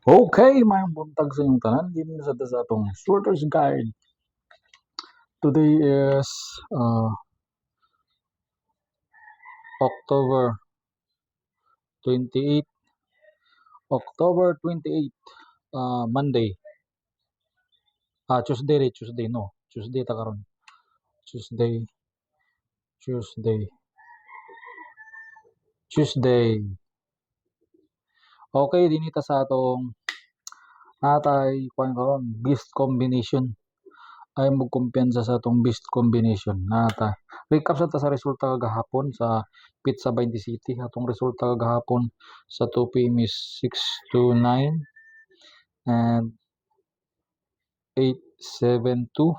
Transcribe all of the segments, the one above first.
Okay, may buntag sa inyong tanan. Dito na sa atong Sorter's Guide. Today is October 28, October 28, Monday. Tuesday, no. Tuesday ta karon. Tuesday, Tuesday, Tuesday. Okay, dinita sa atong natay kuan karon, beast combination. Ay mo kumpiyansa sa atong beast combination. Nata. Recap sa ta sa resulta kagahapon sa Pizza 20 City. Atong resulta kagahapon sa 2 PM is 629 and 872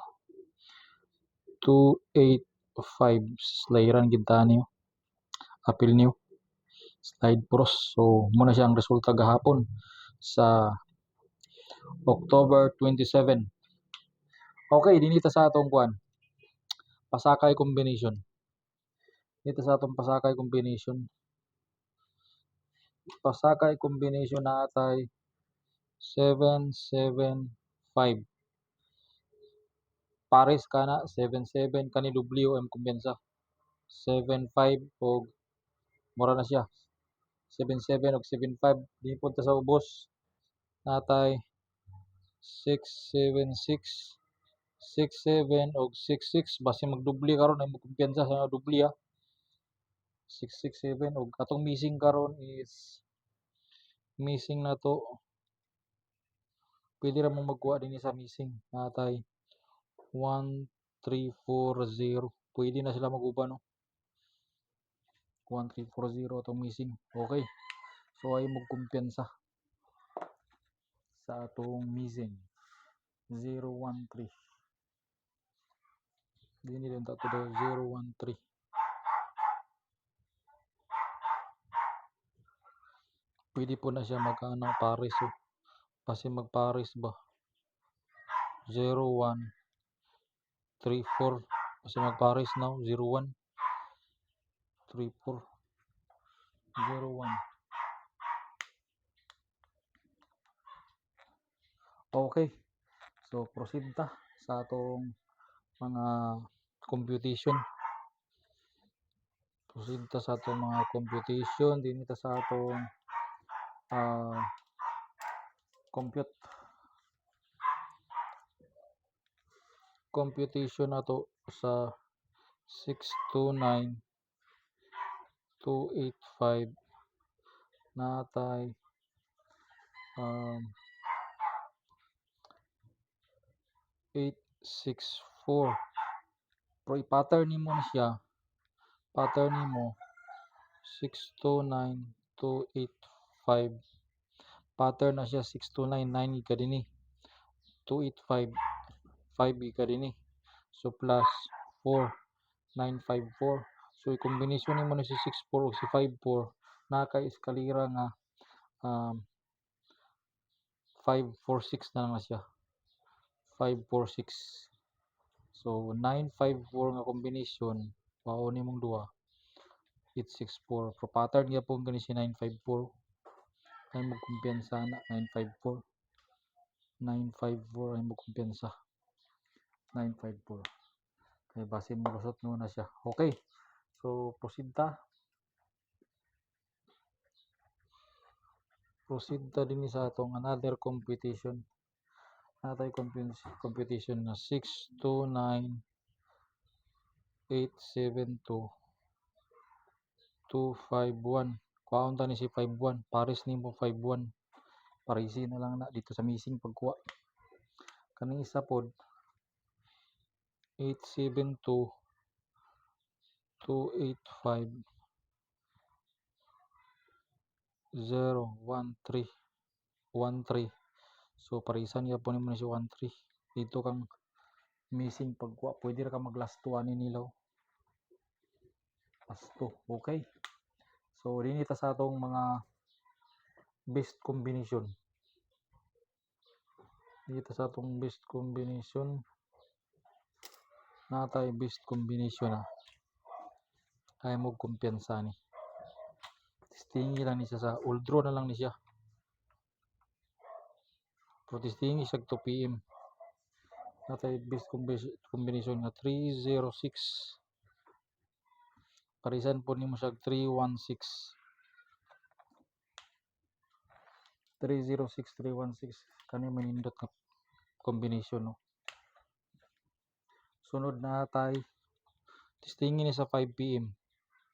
285 slayran gid niyo. Apil niyo. Slide pros. So muna siya ang resulta gahapon sa October 27. Okay, dinita sa atong kuan. Pasakay combination. Dito sa atong pasakay combination. Pasakay combination natay 775. Pares kana 77 kani WM kumpensa. 75 og mura na siya. 77 og 75 di punta sa ubos. Natay 676 67 og 66 base magdubli karon ay mo kumpensa sa dubli 667 og atong missing karon is missing na to. Pwede ra mo magkuha dinhi sa missing. Natay 1340. Pwede na sila maguba no. 1340 atong missing. Okay. So ay mo kumpiyansa sa atong missing 013. Dini din tato daw 013. Pwede po na siya magkano pares so. Kasi magpares ba 0134 kasi magpares now 01 34 01. Okay. So proceed ta sa atong mga computation. Proceed ta sa atong mga computation din ta sa atong compute computation nato sa 629 285 natay 864. Pero i-pattern nimo na siya. Pattern nimo 629 285. Pattern na siya 629 9 ka dinhi. 285 5 ka dinhi. So plus 4 954. So i-combination nimo na si 64 ug si 54 naka eskalera nga 546 na lang na siya. 546. So 954 nga combination mao nimong duha 864. Pro pattern gyapon kani si 954. Ay mo kumpiyansa na 954. 954 ay mo kumpiyansa. 954. Kay base mo lusot no na siya. Okay. So proceed ta. Proceed ta din sa atong another computation. Natay computation na 629 872 251. Kuhaon ta ni si 51. Pares nimo 51. Parisi na lang na dito sa missing pagkuha. Kaning isa pod 872 285 013 13. So parisan gyapon nimo na si 13. Dito kang missing pagkuha. Pwede ra ka mag-last 2 ani nilaw. Pasto. Okay. So dinita sa atong mga best combination. Dito sa atong best combination natay best combination ay mo kumpiyansa ni. Testingi lang ni siya sa old draw na lang ni siya. Protesting isag 2 PM. Natay best combination nga 306. Parisan po nimo siya 316. 306 316 kani manindot nga combination no. Sunod na tay testingin ni sa 5 PM.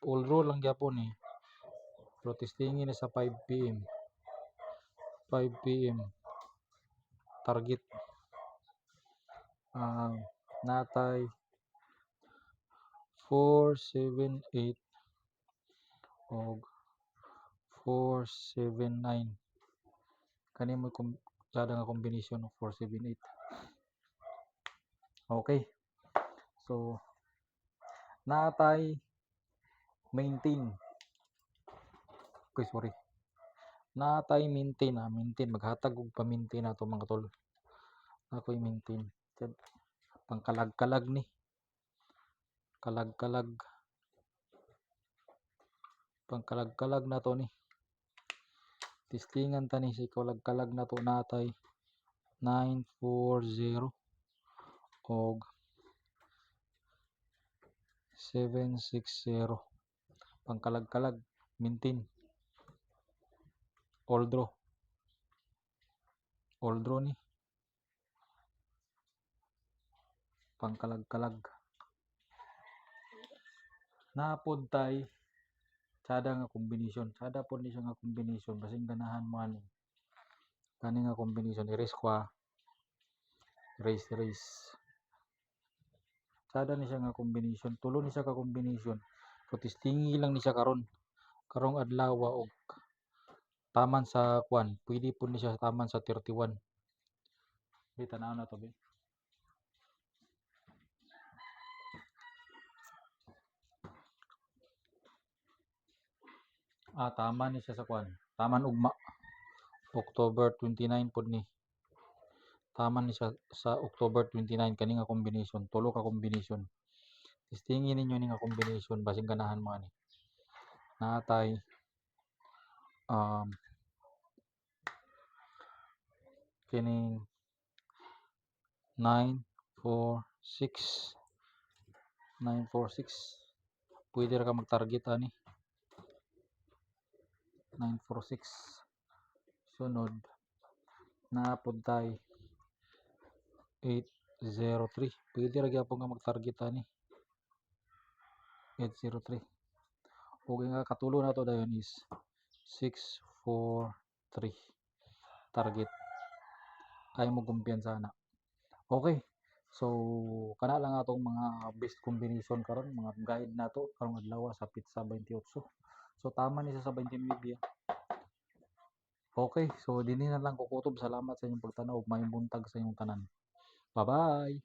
All roll lang gyapon ni. Pero testingin ni sa 5 PM. 5 PM. Target natay 478 og 479 kani mo sada nga combination of 478. Okay, so natay maintain, okay sorry, natay maintain maghatag og pa-maintain nato mga tol. Ako'y maintain pangkalag-kalag ni pangkalag-kalag na to ni. Testingan ta ni sa kalag-kalag na to natay 940 og 760 pangkalag-kalag maintain all draw ni pangkalag-kalag. Napod tay sada nga combination, sada po ni siya nga combination basing ganahan mo ani kani nga combination erase kwa erase sada ni siya nga combination, tulo ni siya ka combination. So testingi lang ni siya karong adlaw og taman sa kwan, pwede po ni siya taman sa 31. Di tanaw na to be. Tama ni siya sa kwan. Taman ugma. October 29 pod ni. Taman ni siya sa October 29 kani nga combination, tulo ka combination. Testingin ninyo ni nga combination basing ganahan mo ani. Natay kining 946 pwede ra ka mag-target ani 946. Sunod napod tay 803 pwede ra gyapon nga mag-target ani 803. Ug nga katulo na to dayon is 643 target. Ay mo kumpiyansa na. Okay, so kana lang atong mga best combination karon, mga guide nato karong adlaw sa pizza 28. So tama ni sa 29. Okay, so dinhi na lang kukutob. Salamat sa inyong pagtanaw ug maayong buntag sa inyong tanan. Bye-bye.